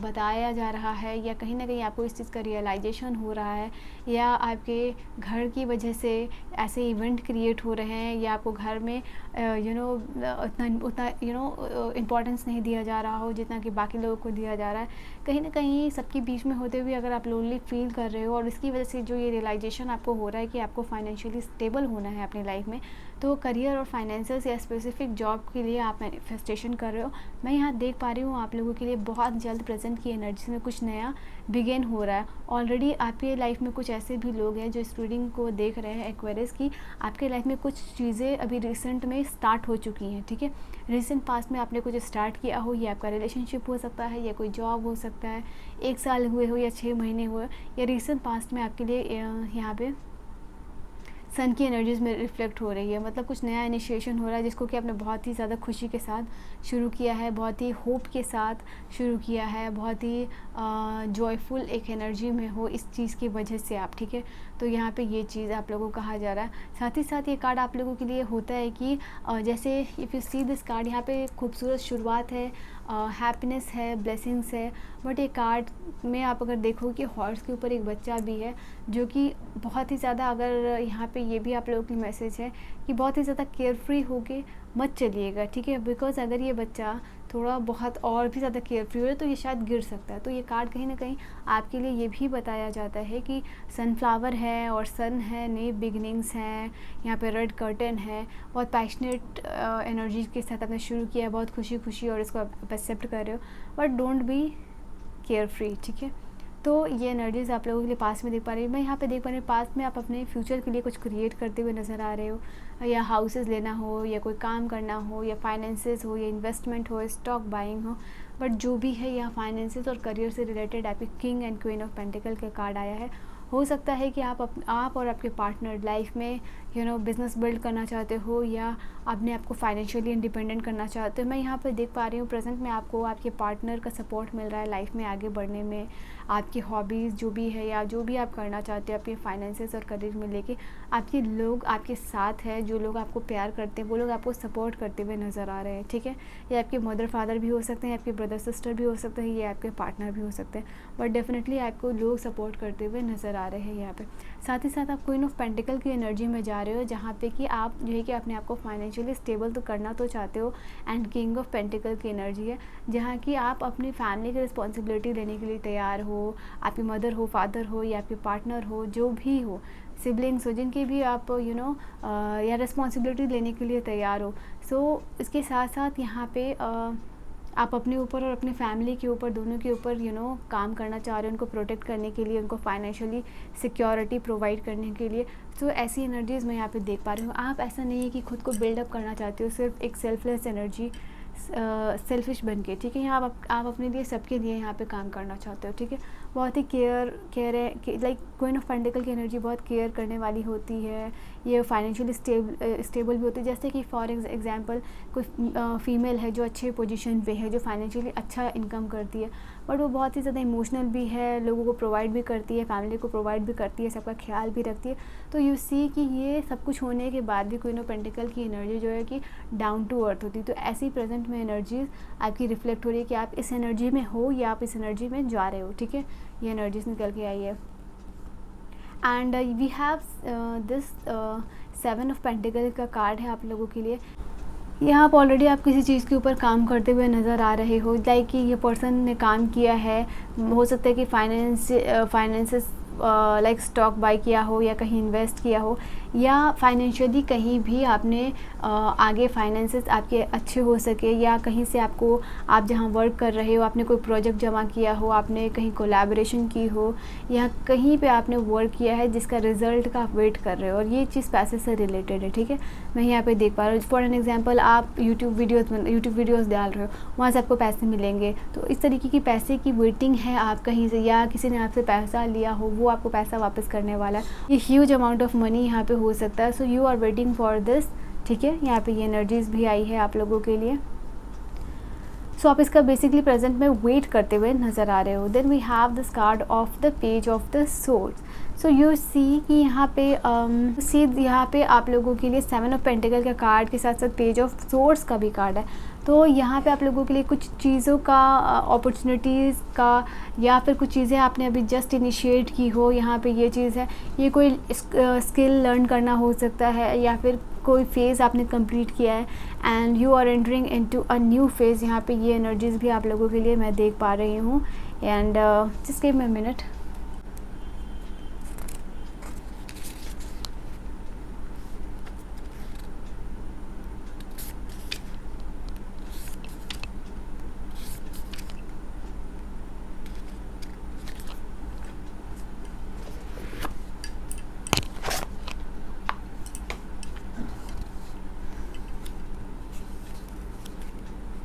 बताया जा रहा है, या कहीं ना कहीं आपको इस चीज़ का रियलाइजेशन हो रहा है, या आपके घर की वजह से ऐसे इवेंट क्रिएट हो रहे हैं, या आपको घर में उतना इम्पोर्टेंस नहीं दिया जा रहा हो जितना कि बाकी लोगों को दिया जा रहा है। कहीं ना कहीं सबके बीच में होते हुए अगर आप लोनली फील कर रहे हो और इसकी वजह से जो ये रियलाइजेशन आपको हो रहा है कि आपको फाइनेंशियली स्टेबल होना है अपनी लाइफ में, तो करियर और फाइनेंसेस या स्पेसिफिक जॉब के लिए आप मैनिफेस्टेशन कर रहे हो, मैं यहाँ देख पा रही हूँ आप लोगों के लिए बहुत जल्द प्रेजेंट की एनर्जी में कुछ नया बिगिन हो रहा है। ऑलरेडी आपके लाइफ में कुछ ऐसे भी लोग हैं जो इस रीडिंग को देख रहे हैं एक्वेरियस की, आपके लाइफ में कुछ चीज़ें अभी रिसेंट में स्टार्ट हो चुकी हैं, ठीक है। रिसेंट पास्ट में आपने कुछ स्टार्ट किया हो, ये आपका रिलेशनशिप हो सकता है या कोई जॉब हो सकता है, 1 साल हुए हो या 6 महीने हुए, या रिसेंट पास्ट में आपके लिए यहाँ पे सन की एनर्जीज़ में रिफ्लेक्ट हो रही है। मतलब कुछ नया इनिशिएशन हो रहा है जिसको कि आपने बहुत ही ज़्यादा खुशी के साथ शुरू किया है, बहुत ही होप के साथ शुरू किया है, बहुत ही जॉयफुल एक एनर्जी में हो इस चीज़ की वजह से आप, ठीक है। तो यहाँ पे ये चीज़ आप लोगों को कहा जा रहा है। साथ ही साथ ये कार्ड आप लोगों के लिए होता है कि जैसे if you see this card, यहाँ पे खूबसूरत शुरुआत है, हैप्पीनेस है, ब्लेसिंग्स है, बट ये कार्ड में आप अगर देखो कि हॉर्स के ऊपर एक बच्चा भी है जो कि बहुत ही ज़्यादा, अगर यहाँ पे ये भी आप लोगों की मैसेज है कि बहुत ही ज़्यादा केयरफ्री होके मत चलिएगा, ठीक है। बिकॉज़ अगर ये बच्चा थोड़ा बहुत और भी ज़्यादा केयरफ्री हो रहा है तो ये शायद गिर सकता है। तो ये कार्ड कहीं ना कहीं आपके लिए ये भी बताया जाता है कि सनफ्लावर है और सन है, नई बिगनिंग्स हैं, यहाँ पे रेड कर्टन है, बहुत पैशनेट एनर्जी के साथ आपने शुरू किया है, बहुत खुशी खुशी और इसको आप एक्सेप्ट कर रहे हो, but don't be care free, ठीक है। तो ये एनर्जीज़ आप लोगों के लिए पास में देख पा रही हूँ। मैं यहाँ पे देख पा रही हूँ पास में आप अपने फ्यूचर के लिए कुछ क्रिएट करते हुए नज़र आ रहे हो, या हाउसेस लेना हो, या कोई काम करना हो, या फाइनेंसेस हो, या इन्वेस्टमेंट हो, स्टॉक बाइंग हो, बट जो भी है यहाँ फाइनेंसेस और करियर से रिलेटेड आपकी king and queen of pentacle का कार्ड आया है। हो सकता है कि आप और आपके पार्टनर लाइफ में बिज़नेस बिल्ड करना चाहते हो, या अपने आपको फाइनेंशियली इंडिपेंडेंट करना चाहते हो। मैं यहाँ पे देख पा रही हूँ प्रेजेंट में आपको आपके पार्टनर का सपोर्ट मिल रहा है लाइफ में आगे बढ़ने में, आपकी हॉबीज़ जो भी है या जो भी आप करना चाहते हो अपने फाइनेंसेस और करियर में लेके, आपके लोग आपके साथ है, जो लोग आपको प्यार करते हैं वो लोग आपको सपोर्ट करते हुए नज़र आ रहे हैं, ठीक है। ये आपके मदर फादर भी हो सकते हैं, आपके ब्रदर सिस्टर भी हो सकते हैं, ये आपके पार्टनर भी हो सकते हैं, बट डेफिनेटली आपको लोग सपोर्ट करते हुए नज़र आ रहे हैं यहाँ पे। साथ ही साथ आप क्वीन ऑफ पेंटिकल की एनर्जी में जा रहे हो, जहाँ पे कि आप जो है कि अपने आप को फाइनेंशियली स्टेबल तो करना तो चाहते हो, एंड किंग ऑफ पेंटिकल की एनर्जी है जहाँ कि आप अपनी फैमिली की रिस्पॉन्सिबिलिटी लेने के लिए तैयार हो, आपकी मदर हो, फादर हो, या आपके पार्टनर हो, जो भी हो, सिबलिंग्स हो, जिनकी भी आप या रिस्पॉन्सिबिलिटी लेने के लिए तैयार हो। सो इसके साथ साथ यहाँ पे आप अपने ऊपर और अपनी फैमिली के ऊपर, दोनों के ऊपर काम करना चाह रहे हो, उनको प्रोटेक्ट करने के लिए, उनको फाइनेंशियली सिक्योरिटी प्रोवाइड करने के लिए। तो ऐसी एनर्जीज़ मैं यहाँ पे देख पा रही हूँ। आप ऐसा नहीं है कि खुद को बिल्डअप करना चाहते हो सिर्फ एक सेल्फलेस एनर्जी, सेल्फिश बन के, ठीक है। यहाँ आप अपने लिए, सबके लिए यहाँ पे काम करना चाहते हो, ठीक है। बहुत ही केयर है, लाइक क्वीन ऑफ पेंटिकल की एनर्जी बहुत केयर करने वाली होती है, ये फाइनेंशियली स्टेबल भी होती है। जैसे कि फॉर एग्जांपल कोई फीमेल है जो अच्छे पोजीशन पे है, जो फाइनेंशियली अच्छा इनकम करती है, बट वो बहुत ही ज़्यादा इमोशनल भी है, लोगों को प्रोवाइड भी करती है, फैमिली को प्रोवाइड भी करती है, सबका ख्याल भी रखती है। तो यू सी कि ये सब कुछ होने के बाद भी क्वीन ऑफ पेंटिकल की एनर्जी जो है कि डाउन टू अर्थ होती है। तो ऐसी प्रेजेंट में एनर्जीज आपकी रिफ्लेक्ट हो रही है कि आप इस एनर्जी में हो या आप इस एनर्जी में जा रहे हो, ठीक है। ये एनर्जीज निकल के आई है। And we have this 7 of pentacle का कार्ड है आप लोगों के लिए। यहाँ आप ऑलरेडी आप किसी चीज़ के ऊपर काम करते हुए नज़र आ रहे हो, लाइक कि ये पर्सन ने काम किया है, हो सकता है कि फाइनेंसेस लाइक स्टॉक बाय किया हो, या कहीं इन्वेस्ट किया हो, या फाइनेंशियली कहीं भी आपने आगे फाइनेंसेस आपके अच्छे हो सके, या कहीं से आपको, आप जहाँ वर्क कर रहे हो आपने कोई प्रोजेक्ट जमा किया हो, आपने कहीं कोलैबोरेशन की हो, या कहीं पे आपने वर्क किया है जिसका रिज़ल्ट का आप वेट कर रहे हो, और ये चीज़ पैसे से रिलेटेड है, ठीक है। मैं यहाँ पे देख पा रहा हूँ। फॉर एन एग्जांपल, आप यूट्यूब वीडियोस डाल रहे हो, वहाँ से आपको पैसे मिलेंगे, तो इस तरीके की पैसे की वेटिंग है आप कहीं से, या किसी ने आपसे पैसा लिया हो, वो आपको पैसा वापस करने वाला है। ये ह्यूज अमाउंट ऑफ मनी यहाँ पे हो सकता है। So you are waiting for this, ठीक है। यहाँ पे ये एनर्जीज़ भी आई है आप लोगों के लिए। सो आप इसका बेसिकली प्रेजेंट में वेट करते हुए नज़र आ रहे हो। Then we have this card of the page of the swords. So you see कि यहाँ पे यहाँ पे आप लोगों के लिए 7 ऑफ पेंटिकल का कार्ड के साथ साथ पेज ऑफ सोर्ड्स का भी कार्ड है। तो यहाँ पे आप लोगों के लिए कुछ चीज़ों का, अपॉर्चुनिटीज़ का, या फिर कुछ चीज़ें आपने अभी जस्ट इनिशिएट की हो, यहाँ पे ये चीज़ है, ये कोई स्किल लर्न करना हो सकता है, या फिर कोई फेज़ आपने कंप्लीट किया है and you are entering into a new phase. यहाँ पे ये एनर्जीज़ भी आप लोगों के लिए मैं देख पा रही हूँ। And just give me a minute.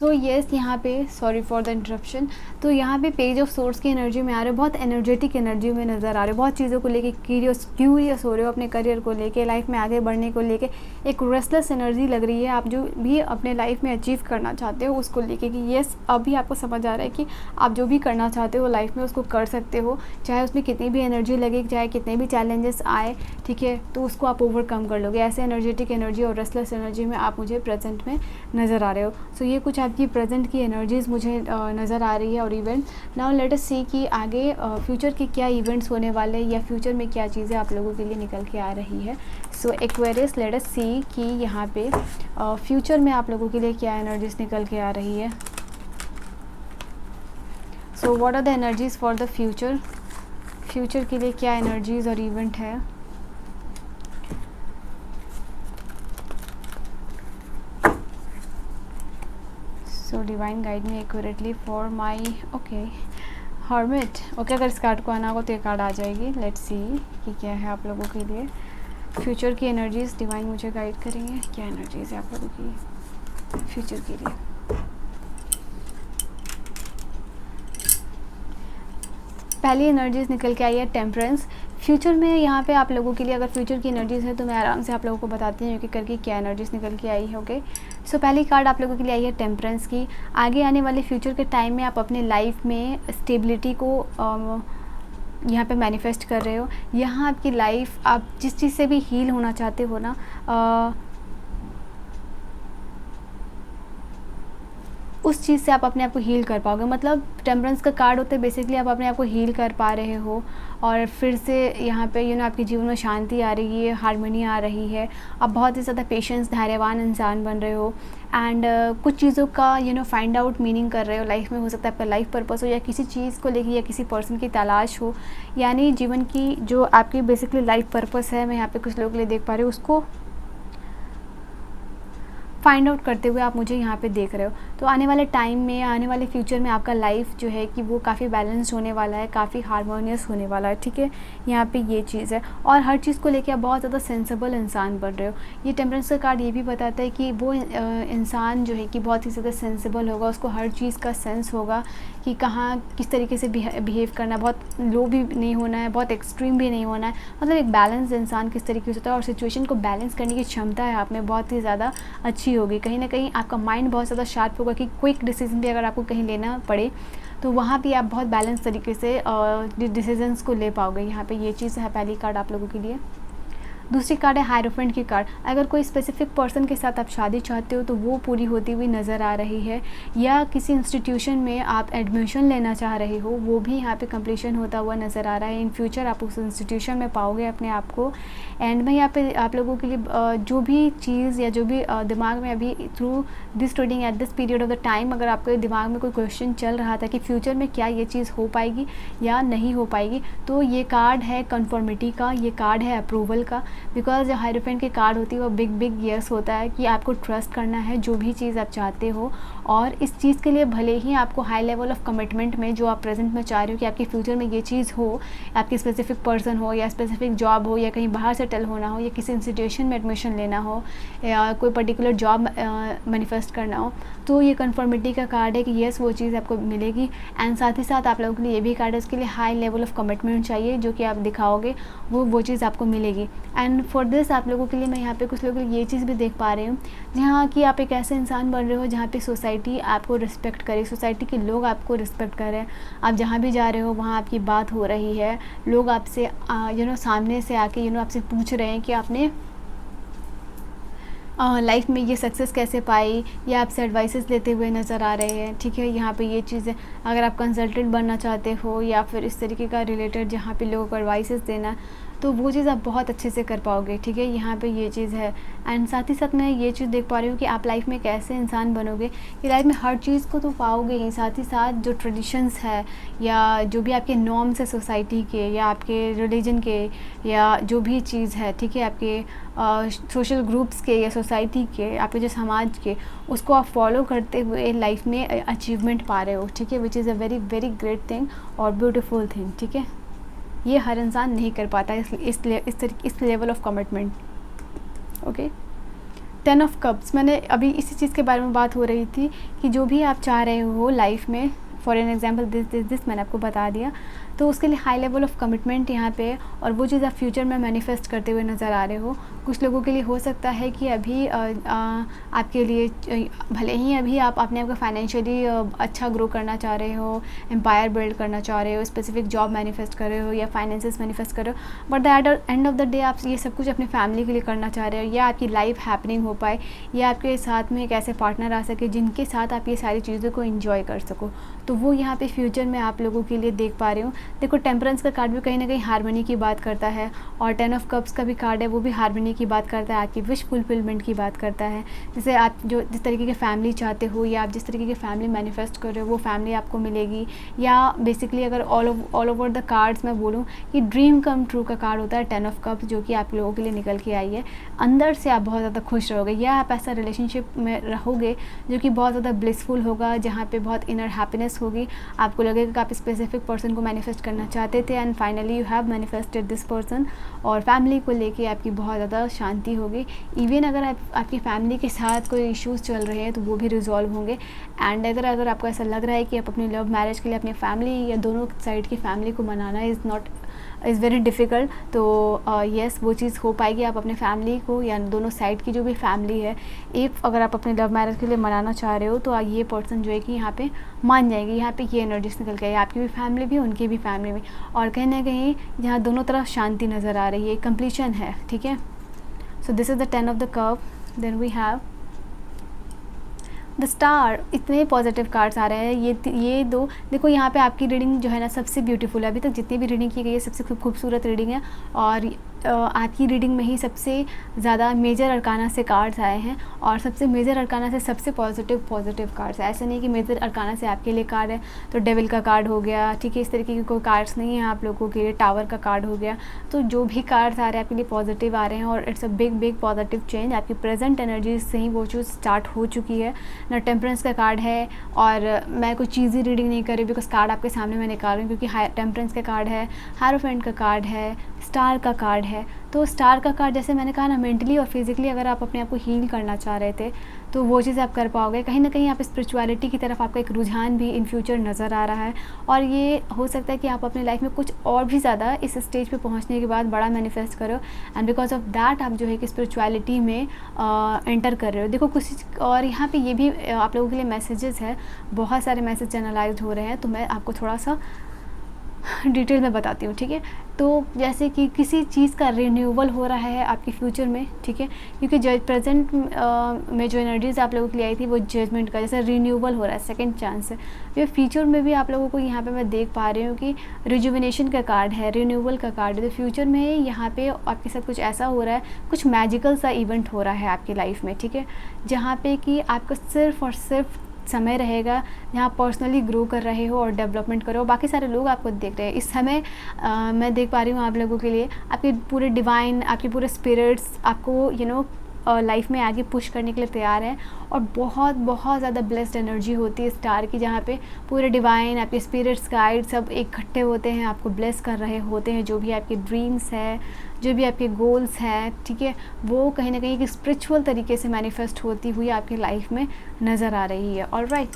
तो येस, यहाँ पे सॉरी फॉर द इंटरप्शन। तो यहाँ पे पेज ऑफ सोर्स की एनर्जी में आ रहे हो, बहुत एनर्जेटिक एनर्जी में नज़र आ रहे हो, बहुत चीज़ों को लेके क्यूरियस हो रहे हो, अपने करियर को लेके, लाइफ में आगे बढ़ने को लेके एक रेस्टलेस एनर्जी लग रही है। आप जो भी अपने लाइफ में अचीव करना चाहते हो उसको लेके कि येस, अभी आपको समझ आ रहा है कि आप जो भी करना चाहते हो लाइफ में उसको कर सकते हो, चाहे उसमें कितनी भी एनर्जी लगे, चाहे कितने भी चैलेंजेस आए, ठीक है, तो उसको आप ओवरकम कर लोगे। ऐसे एनर्जेटिक एनर्जी और रेस्टलेस एनर्जी में आप मुझे प्रेजेंट में नज़र आ रहे हो। सो ये कुछ आपकी प्रेजेंट की एनर्जीज़ मुझे नज़र आ रही है और इवेंट। नाउ लेट अस सी कि आगे फ्यूचर के क्या इवेंट्स होने वाले हैं या फ्यूचर में क्या चीज़ें आप लोगों के लिए निकल के आ रही है। सो एक्वेरियस, लेट अस सी कि यहाँ पे फ्यूचर में आप लोगों के लिए क्या एनर्जीज निकल के आ रही है। So what are the energies for the future, future के लिए क्या एनर्जीज़ और इवेंट है। So divine guide me accurately for my okay hermit. Okay, अगर इस कार्ड को आना होगा तो ये कार्ड आ जाएगी। लेट्स सी कि क्या है आप लोगों के लिए फ्यूचर की एनर्जीज़। डिवाइन मुझे गाइड करेंगे क्या एनर्जीज़ है आप लोगों की फ्यूचर के लिए। पहली एनर्जीज़ निकल के आई है टेम्परेंस। फ्यूचर में यहाँ पे आप लोगों के लिए अगर फ्यूचर की एनर्जीज़ है तो मैं आराम से आप लोगों को बताती हूँ कि करके क्या एनर्जीज़ निकल के आई है। ओके, सो पहली कार्ड आप लोगों के लिए आई है टेम्परेंस की। आगे आने वाले फ्यूचर के टाइम में आप अपने लाइफ में स्टेबिलिटी को यहाँ पे मैनिफेस्ट कर रहे हो। यहाँ आपकी लाइफ, आप जिस चीज़ से भी हील होना चाहते हो ना, उस चीज़ से आप अपने आप को हील कर पाओगे। मतलब टेम्परेंस का कार्ड होता है बेसिकली आप अपने आप को हील कर पा रहे हो और फिर से यहाँ पे आपके जीवन में शांति आ रही है, हार्मनी आ रही है। आप बहुत ही ज़्यादा पेशेंस, धैर्यवान इंसान बन रहे हो एंड कुछ चीज़ों का फाइंड आउट मीनिंग कर रहे हो लाइफ में। हो सकता है आपका लाइफ पर्पस हो या किसी चीज़ को लेके या किसी पर्सन की तलाश हो, यानी जीवन की जो आपकी बेसिकली लाइफ पर्पस है, मैं यहाँ पे कुछ लोगों के लिए देख पा रही हूँ, उसको फाइंड आउट करते हुए आप मुझे यहाँ पे देख रहे हो। तो आने वाले टाइम में, आने वाले फ्यूचर में आपका लाइफ जो है कि वो काफ़ी बैलेंस्ड होने वाला है, काफ़ी हार्मोनियस होने वाला है, ठीक है। यहाँ पे ये चीज़ है और हर चीज़ को लेके आप बहुत ज़्यादा सेंसिबल इंसान बन रहे हो। ये टेम्परेंस का कार्ड ये भी बताता है कि वो इंसान जो है कि बहुत ही ज़्यादा सेंसिबल होगा, उसको हर चीज़ का सेंस होगा कि कहाँ किस तरीके से बिहेव करना है। बहुत लो भी नहीं होना है, बहुत एक्सट्रीम भी नहीं होना है, मतलब एक बैलेंस इंसान किस तरीके से होता है और सिचुएशन को बैलेंस करने की क्षमता है आप में बहुत ही ज़्यादा अच्छी होगी। कहीं ना कहीं आपका माइंड बहुत ज़्यादा शार्प होगा कि क्विक डिसीजन भी अगर आपको कहीं लेना पड़े तो वहाँ भी आप बहुत बैलेंस तरीके से डिसीजंस को ले पाओगे। यहाँ पे ये चीज़ है पहली कार्ड आप लोगों के लिए। दूसरी कार्ड है हायरोफेंट की कार्ड। अगर कोई स्पेसिफिक पर्सन के साथ आप शादी चाहते हो तो वो पूरी होती हुई नज़र आ रही है, या किसी इंस्टीट्यूशन में आप एडमिशन लेना चाह रहे हो वो भी यहाँ पे कंप्लीशन होता हुआ नज़र आ रहा है। इन फ्यूचर आप उस इंस्टीट्यूशन में पाओगे अपने आप को। एंड मैं यहाँ पे आप लोगों के लिए जो भी चीज़ या जो भी दिमाग में अभी through this reading at this period of the time अगर आपके दिमाग में कोई क्वेश्चन चल रहा था कि फ्यूचर में क्या ये चीज़ हो पाएगी या नहीं हो पाएगी, तो ये कार्ड है कन्फर्मिटी का, ये कार्ड है अप्रूवल का। बिकॉज जो हायरोफेंट की कार्ड होती है वो बिग बिग यस होता है कि आपको ट्रस्ट करना है जो भी चीज़ आप चाहते हो, और इस चीज़ के लिए भले ही आपको हाई लेवल ऑफ कमिटमेंट में जो आप प्रेजेंट में चाह रहे हो कि आपके फ्यूचर में ये चीज़ हो, आपकी स्पेसिफिक पर्सन हो या स्पेसिफिक जॉब हो या कहीं बाहर सेटल होना हो या किसी इंस्टीट्यूशन में एडमिशन लेना हो या कोई पर्टिकुलर जॉब मैनिफेस्ट करना हो, तो ये कन्फर्मिटी का कार्ड है कि येस वो चीज़ आपको मिलेगी। एंड साथ ही साथ आप लोगों के लिए ये भी कार्ड है, इसके लिए हाई लेवल ऑफ कमिटमेंट चाहिए जो कि आप दिखाओगे वो चीज़ आपको मिलेगी। एंड फॉर दिस आप लोगों के लिए मैं यहाँ पे कुछ लोगों के लिए ये चीज़ भी देख पा रही हूँ जहाँ कि आप एक ऐसे इंसान बन रहे हो जहाँ पे सोसाइटी आपको रिस्पेक्ट करे, सोसाइटी के लोग आपको रिस्पेक्ट करें। आप जहाँ भी जा रहे हो वहाँ आपकी बात हो रही है, लोग आपसे सामने से आके आपसे पूछ रहे हैं कि आपने लाइफ में ये सक्सेस कैसे पाई, या आपसे एडवाइसेस लेते हुए नज़र आ रहे हैं, ठीक है। यहाँ पे ये चीज़ें अगर आप कंसल्टेंट बनना चाहते हो या फिर इस तरीके का रिलेटेड जहाँ पे लोगों को एडवाइसेस देना, तो वो चीज़ आप बहुत अच्छे से कर पाओगे, ठीक है। यहाँ पे ये चीज़ है। एंड साथ ही साथ मैं ये चीज़ देख पा रही हूँ कि आप लाइफ में एक ऐसे इंसान बनोगे कि लाइफ में हर चीज़ को तो पाओगे ही, साथ ही साथ जो ट्रेडिशंस है या जो भी आपके नॉर्म्स है सोसाइटी के या आपके रिलीजन के या जो भी चीज़ है, ठीक है, आपके सोशल ग्रुप्स के या सोसाइटी के, आपके जो समाज के, उसको आप फॉलो करते हुए लाइफ में अचीवमेंट पा रहे हो, ठीक है, which is a very very great thing और ब्यूटीफुल थिंग, ठीक है। ये हर इंसान नहीं कर पाता इस level of commitment, okay. 10 of cups, मैंने अभी इसी चीज़ के बारे में बात हो रही थी कि जो भी आप चाह रहे हो लाइफ में, फॉर एन एग्जांपल दिस मैंने आपको बता दिया, तो उसके लिए हाई लेवल ऑफ कमिटमेंट यहाँ पे है और वो चीज़ आप फ्यूचर में मैनिफेस्ट करते हुए नज़र आ रहे हो। कुछ लोगों के लिए हो सकता है कि अभी आपके लिए भले ही अभी आप अपने आप को फाइनेंशियली अच्छा ग्रो करना चाह रहे हो, एम्पायर बिल्ड करना चाह रहे हो, स्पेसिफिक जॉब मैनिफेस्ट कर रहे हो या फाइनेंसेस मैनिफेस्ट कर रहे हो, but the end of the day आप ये सब कुछ अपने फैमिली के लिए करना चाह रहे हो, या आपकी लाइफ हैपनिंग हो पाए, या आपके साथ में एक ऐसे पार्टनर आ सके जिनके साथ आप ये सारी चीज़ों को इंजॉय कर सको, तो वो यहाँ पे फ्यूचर में आप लोगों के लिए देख पा रहे हो। देखो टेम्परेंस का कार्ड भी कहीं ना कहीं हार्मनी की बात करता है, और 10 ऑफ कप्स का भी कार्ड है वो भी हार्मनी की बात करता है, आपकी विश फुलफिलमेंट की बात करता है। जैसे आप जो जिस तरीके की फैमिली चाहते हो या आप जिस तरीके की फैमिली मैनिफेस्ट कर रहे हो वो फैमिली आपको मिलेगी, या बेसिकली अगर ऑल ओवर द कार्ड्स मैं बोलूँ कि ड्रीम कम ट्रू का कार्ड होता है 10 ऑफ कप्स, जो कि आप लोगों के लिए निकल के आई है। अंदर से आप बहुत ज़्यादा खुश रहोगे, या आप ऐसा रिलेशनशिप में रहोगे जो कि बहुत ज़्यादा ब्लिसफुल होगा, जहाँ पे बहुत इनर हैप्पीनेस होगी। आपको लगेगा कि आप स्पेसिफिक पर्सन को मैनिफेस्ट करना चाहते थे and finally you have manifested this person, और फैमिली को लेके आपकी बहुत ज़्यादा शांति होगी। इवन अगर आपकी फैमिली के साथ कोई इश्यूज़ चल रहे हैं तो वो भी रिजॉल्व होंगे। एंड अगर आपको ऐसा लग रहा है कि आप अपनी लव मैरिज के लिए अपनी फैमिली या दोनों साइड की फैमिली को मनाना इज़ वेरी डिफ़िकल्ट, तो येस वो चीज़ हो पाएगी। आप अपने फैमिली को या दोनों साइड की जो भी फैमिली है, अगर आप अपने लव मैरिज के लिए मनाना चाह रहे हो तो ये पर्सन जो है कि यहाँ पे मान जाएंगे। यहाँ पे ये एनर्जीज निकल के, आपकी भी फैमिली भी उनकी भी फैमिली भी, और कहीं ना कहीं यहाँ दोनों तरफ शांति नज़र आ रही है, कंप्लीशन है, ठीक है। So this is the 10 of the cup. Then we have the star. इतने पॉजिटिव कार्ड्स आ रहे हैं। ये दो देखो, यहाँ पे आपकी रीडिंग जो है ना सबसे ब्यूटीफुल है, अभी तक जितनी भी रीडिंग की गई है सबसे खूबसूरत रीडिंग है, और आपकी रीडिंग में ही सबसे ज़्यादा मेजर अरकाना से कार्ड्स आए हैं, और सबसे मेजर अरकाना से सबसे पॉजिटिव कार्ड्स है। ऐसा नहीं कि मेजर अरकाना से आपके लिए कार्ड है तो डेविल का कार्ड हो गया, ठीक है, इस तरीके के कोई कार्ड्स नहीं है आप लोगों के लिए, टावर का कार्ड हो गया। तो जो भी कार्ड्स आ रहे हैं आपके लिए पॉजिटिव आ रहे हैं, और it's a big positive change. आपकी प्रेजेंट एनर्जी से ही वो चीज़ स्टार्ट हो चुकी है ना। टेम्परेंस का कार्ड है, और मैं कोई चीज़ी रीडिंग नहीं कर रही बिकॉज कार्ड आपके सामने मैं निकाल रही हूँ, क्योंकि टेम्परेंस का कार्ड है, हायरोफेंट का कार्ड है, स्टार का कार्ड है। तो स्टार का कार्ड, जैसे मैंने कहा ना, मेंटली और फिजिकली अगर आप अपने आप को हील करना चाह रहे थे तो वो चीज़ आप कर पाओगे। कहीं ना कहीं आप स्पिरिचुअलिटी की तरफ आपका एक रुझान भी इन फ्यूचर नज़र आ रहा है, और ये हो सकता है कि आप अपनी लाइफ में कुछ और भी ज़्यादा इस स्टेज पे पहुंचने के बाद बड़ा मैनिफेस्ट करो, एंड बिकॉज ऑफ दैट आप जो है कि स्पिरिचुअलिटी में एंटर कर रहे हो। देखो कुछ, और यहाँ पे ये भी आप लोगों के लिए मैसेजेस है, बहुत सारे मैसेज चैनलाइज हो रहे हैं, तो मैं आपको थोड़ा सा डिटेल में बताती हूँ, ठीक है। तो जैसे कि किसी चीज़ का रिन्यूअल हो रहा है आपके फ्यूचर में, ठीक है, क्योंकि प्रेजेंट में जो एनर्जीज आप लोगों के लिए आई थी वो जजमेंट का, जैसे रिन्यूअल हो रहा है, सेकंड चांस है। ये फ्यूचर में भी आप लोगों को यहाँ पे मैं देख पा रही हूँ कि रिजुविनेशन का कार्ड है, रिन्यूअल का कार्ड है। तो फ्यूचर में यहाँ पे आपके साथ कुछ ऐसा हो रहा है, कुछ मैजिकल सा इवेंट हो रहा है आपकी लाइफ में, ठीक है, जहाँ पे कि आपका सिर्फ और सिर्फ समय रहेगा जहाँ पर्सनली ग्रो कर रहे हो और डेवलपमेंट करो। बाकी सारे लोग आपको देख रहे हैं इस समय। मैं देख पा रही हूँ आप लोगों के लिए आपके पूरे डिवाइन, आपके पूरे स्पिरिट्स आपको लाइफ में आगे पुश करने के लिए तैयार है, और बहुत ज़्यादा ब्लेस्ड एनर्जी होती है स्टार की, जहाँ पे पूरे डिवाइन, आपके स्पिरिट्स, गाइड सब इकट्ठे होते हैं, आपको ब्लेस कर रहे होते हैं। जो भी आपके ड्रीम्स है, जो भी आपके गोल्स हैं, ठीक है, वो कहीं ना कहीं एक स्पिरिचुअल तरीके से मैनिफेस्ट होती हुई आपकी लाइफ में नज़र आ रही है। Alright,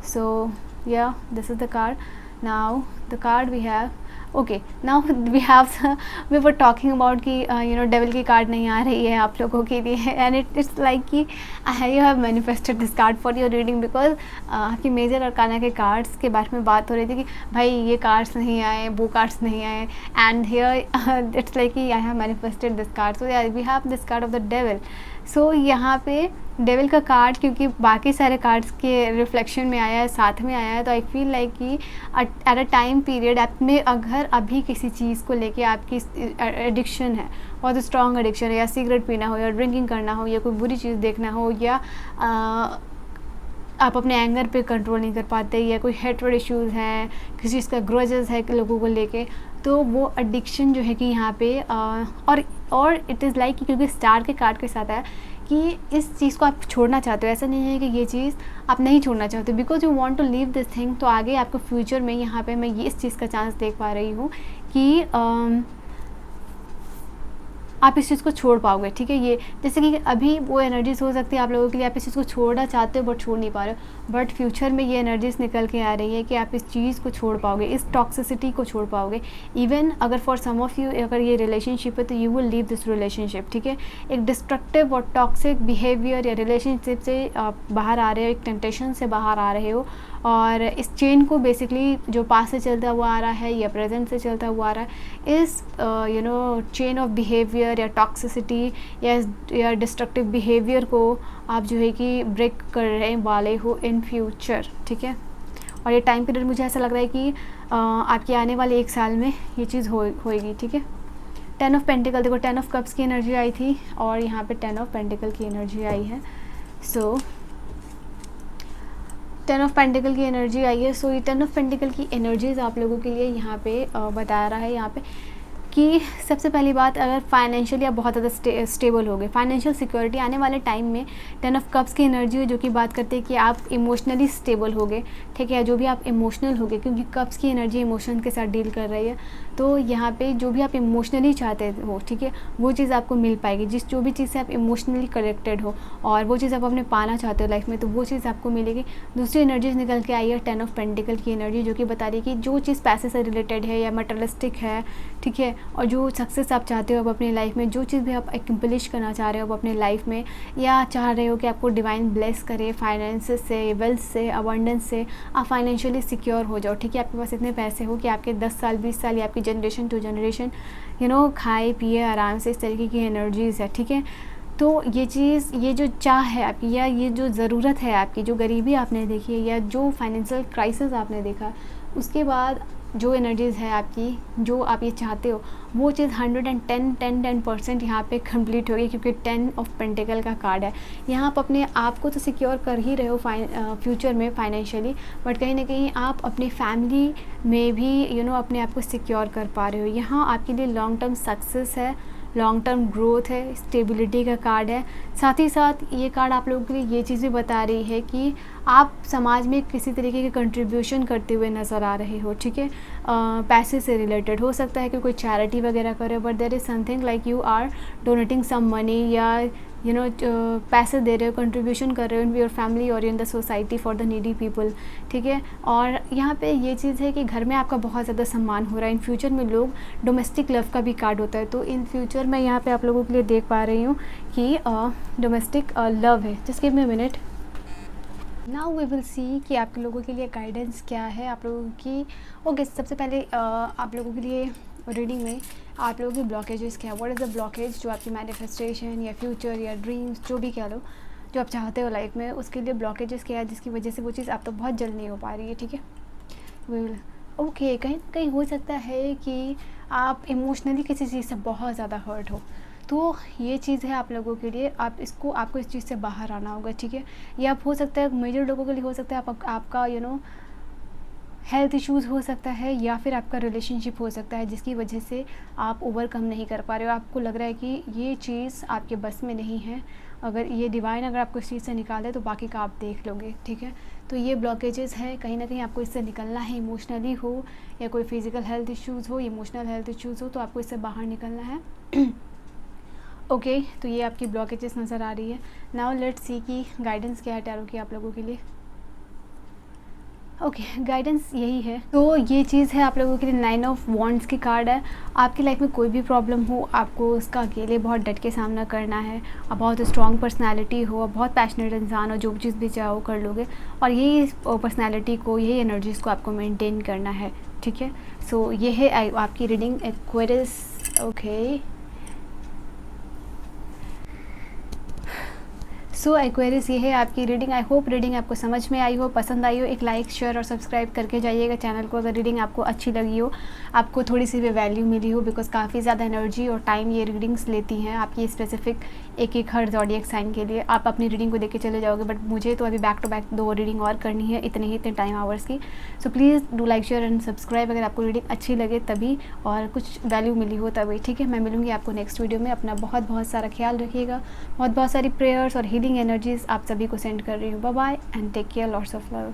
so yeah this is the card. Now the card we have, okay, now we were talking about कि डेविल की कार्ड नहीं आ रही है आप लोगों के लिए, एंड इट्स लाइक कि you have manifested this card for your reading, because आपकी मेजर अरकाना के कार्ड्स के बारे में बात हो रही थी कि भाई ये कार्ड्स नहीं आए, वो कार्ड्स नहीं आए, एंड हियर इट्स लाइक कि I have manifested this card, so we have this card of the devil. So यहाँ पे डेविल का कार्ड क्योंकि बाकी सारे कार्ड्स के रिफ्लेक्शन में आया है, साथ में आया है, तो आई फील लाइक कि एट अ टाइम पीरियड आप में अगर अभी किसी चीज़ को लेके आपकी एडिक्शन है, बहुत स्ट्रॉन्ग एडिक्शन है, या सिगरेट पीना हो, या ड्रिंकिंग करना हो, या कोई बुरी चीज़ देखना हो, या आप अपने एंगर पे कंट्रोल नहीं कर पाते, या कोई हेट्रेड इश्यूज़ हैं, किसी चीज़ का ग्रजेस है लोगों को लेके, तो वो एडिक्शन जो है कि यहाँ पे और इट इज़ लाइक क्योंकि स्टार के कार्ड के साथ है कि इस चीज़ को आप छोड़ना चाहते हो। ऐसा नहीं है कि ये चीज़ आप नहीं छोड़ना चाहते, because you want to leave this thing. तो आगे आपको फ्यूचर में यहाँ पे मैं ये इस चीज़ का चांस देख पा रही हूँ कि आप इस चीज़ को छोड़ पाओगे, ठीक है। ये जैसे कि अभी वो एनर्जीज़ हो सकती है आप लोगों के लिए, आप इस चीज़ को छोड़ना चाहते हो बट छोड़ नहीं पा रहे हो, बट फ्यूचर में ये एनर्जीज़ निकल के आ रही है कि आप इस चीज़ को छोड़ पाओगे, इस टॉक्सिसिटी को छोड़ पाओगे। इवन अगर फॉर सम ऑफ यू अगर ये रिलेशनशिप है तो you will leave this relationship, ठीक है। एक डिस्ट्रक्टिव और टॉक्सिक बिहेवियर या रिलेशनशिप से आप बाहर आ रहे हो, एक टेम्पटेशन से बाहर आ रहे हो, और इस चेन को बेसिकली जो पास से चलता हुआ आ रहा है या प्रेजेंट से चलता हुआ आ रहा है, इस चेन ऑफ बिहेवियर या टॉक्सिसिटी या डिस्ट्रक्टिव बिहेवियर को आप जो है कि ब्रेक करने वाले हो इन फ्यूचर, ठीक है। और ये टाइम पीरियड मुझे ऐसा लग रहा है कि आपके आने वाले 1 साल में ये चीज़ होएगी, ठीक है। 10 ऑफ पेंटिकल, देखो 10 ऑफ कप्स की एनर्जी आई थी और यहाँ पे 10 ऑफ पेंटिकल की एनर्जी आई है। सो 10 ऑफ पेंटिकल की एनर्जी आई है। सो ये 10 ऑफ पेंटिकल की एनर्जीज़ आप लोगों के लिए यहाँ पे बता रहा है यहाँ पे कि सबसे पहली बात, अगर फाइनेंशियली आप बहुत ज़्यादा स्टेबल हो गए, फाइनेंशियल सिक्योरिटी आने वाले टाइम में 10 ऑफ कप्स की एनर्जी है जो कि बात करते हैं कि आप इमोशनली स्टेबल हो गए, ठीक है। जो भी आप इमोशनल हो गए, क्योंकि कप्स की एनर्जी इमोशन के साथ डील कर रही है, तो यहाँ पे जो भी आप इमोशनली चाहते हो, ठीक है, वो चीज़ आपको मिल पाएगी। जो भी चीज़ से आप इमोशनली कनेक्टेड हो और वो चीज़ आप अपने पाना चाहते हो लाइफ में, तो वो चीज़ आपको मिलेगी। दूसरी एनर्जीज निकल के आई है 10 ऑफ पेंटिकल की एनर्जी, जो कि बता रही है कि जो चीज़ पैसे से रिलेटेड है या मटेरियलिस्टिक है, ठीक है, और जो सक्सेस आप चाहते हो अब अपनी लाइफ में, जो चीज़ भी आप एक्म्प्लिश करना चाह रहे हो अब अपनी लाइफ में, या चाह रहे हो कि आपको डिवाइन ब्लेस करे फाइनेंस से, वेल्थ से, अबंडेंस से, आप फाइनेंशियली सिक्योर हो जाओ, ठीक है। आपके पास इतने पैसे हो कि आपके 10 साल 20 साल या आपकी जनरेशन टू जनरेशन खाए पिए आराम से, इस तरीके की एनर्जीज़ है, ठीक है। तो ये चीज़, ये जो चाह है आपकी या ये जो ज़रूरत है आपकी, जो गरीबी आपने देखी है या जो फाइनेंशियल क्राइसिस आपने देखा, उसके बाद जो एनर्जीज़ है आपकी, जो आप ये चाहते हो, वो चीज़ 110% यहाँ पे कंप्लीट होगी, क्योंकि 10 ऑफ पेंटिकल का कार्ड है। यहाँ आप अपने आप को तो सिक्योर कर ही रहे हो फ्यूचर में फाइनेंशियली, बट कहीं ना कहीं आप अपनी फैमिली में भी अपने आप को सिक्योर कर पा रहे हो। यहाँ आपके लिए लॉन्ग टर्म सक्सेस है, लॉन्ग टर्म ग्रोथ है, स्टेबिलिटी का कार्ड है। साथ ही साथ ये कार्ड आप लोगों के लिए ये चीज़ भी बता रही है कि आप समाज में किसी तरीके के कंट्रीब्यूशन करते हुए नज़र आ रहे हो, ठीक है। पैसे से रिलेटेड हो सकता है कि कोई चैरिटी वगैरह करे, but there is something like you are donating some money या पैसे दे रहे हो, कंट्रीब्यूशन कर रहे हो इन योर फैमिली और in the society for the needy people, ठीक है। और यहाँ पे ये चीज़ है कि घर में आपका बहुत ज़्यादा सम्मान हो रहा है। इन फ्यूचर में लोग डोमेस्टिक लव का भी कार्ड होता है, तो इन फ्यूचर मैं यहाँ पे आप लोगों के लिए देख पा रही हूँ कि डोमेस्टिक लव है। Just give me a minute. Now we will see कि आप लोगों के लिए गाइडेंस क्या है आप लोगों की। ओके, सबसे पहले आप लोगों के लिए रीडिंग में आप लोगों की ब्लॉकेजेस क्या है, व्हाट इज़ द ब्लॉकेज जो आपकी मैनिफेस्टेशन या फ्यूचर या ड्रीम्स जो भी कह लो, जो आप चाहते हो लाइफ में, उसके लिए ब्लॉकेजेस क्या है जिसकी वजह से वो चीज़ आप तो बहुत जल्द नहीं हो पा रही है, ठीक है। ओके, कहीं ना कहीं हो सकता है कि आप इमोशनली किसी चीज़ से बहुत ज़्यादा हर्ट हो, तो ये चीज़ है आप लोगों के लिए, आपको इस चीज़ से बाहर आना होगा, ठीक है। या हो सकता है मेजर लोगों के लिए हो सकता है आपका हेल्थ इश्यूज़ हो सकता है, या फिर आपका रिलेशनशिप हो सकता है जिसकी वजह से आप ओवरकम नहीं कर पा रहे हो। आपको लग रहा है कि ये चीज़ आपके बस में नहीं है, अगर ये डिवाइन अगर आपको इस चीज़ से निकाले तो बाकी का आप देख लोगे, ठीक है। तो ये ब्लॉकेजेस है, कहीं ना कहीं आपको इससे निकलना है, इमोशनली हो या कोई फिज़िकल हेल्थ इश्यूज़ हो, इमोशनल हेल्थ इश्यूज़ हो, तो आपको इससे बाहर निकलना है। ओके, तो ये आपकी ब्लॉकेजेस नज़र आ रही है। नाउ लेट्स सी कि गाइडेंस क्या है टैरो की आप लोगों के लिए। ओके, गाइडेंस यही है। तो ये चीज़ है आप लोगों के लिए 9 ऑफ वॉन्ड्स की कार्ड है। आपकी लाइफ में कोई भी प्रॉब्लम हो, आपको उसका अकेले बहुत डट के सामना करना है। आप बहुत स्ट्रॉन्ग पर्सनालिटी हो, आप बहुत पैशनेट इंसान हो, जो चीज़ भी चाहो कर लोगे, और यही पर्सनालिटी को, यही एनर्जीज़ को आपको मेंटेन करना है, ठीक है। सो ये है आपकी रीडिंग एक्वेरियस। ओके, सो एक्वेरियस ये है आपकी रीडिंग। आई होप रीडिंग आपको समझ में आई हो, पसंद आई हो। एक लाइक शेयर और सब्सक्राइब करके जाइएगा चैनल को अगर रीडिंग आपको अच्छी लगी हो, आपको थोड़ी सी भी वैल्यू मिली हो, बिकॉज काफ़ी ज़्यादा एनर्जी और टाइम ये रीडिंग्स लेती हैं आपकी स्पेसिफिक एक हर ज़ॉडिएक साइन के लिए। आप अपनी रीडिंग को देख के चले जाओगे, बट मुझे तो अभी बैक टू बैक 2 रीडिंग और करनी है इतने टाइम आवर्स की। So please do like share and subscribe अगर आपको रीडिंग अच्छी लगे तभी, और कुछ वैल्यू मिली हो तभी, ठीक है। मैं मिलूँगी आपको नेक्स्ट वीडियो में। अपना बहुत सारा ख्याल रखिएगा। बहुत सारी प्रेयर्स और हीलिंग एनर्जीज़ आप सभी को सेंड कर रही हूँ। Bye bye and take care, lots of love.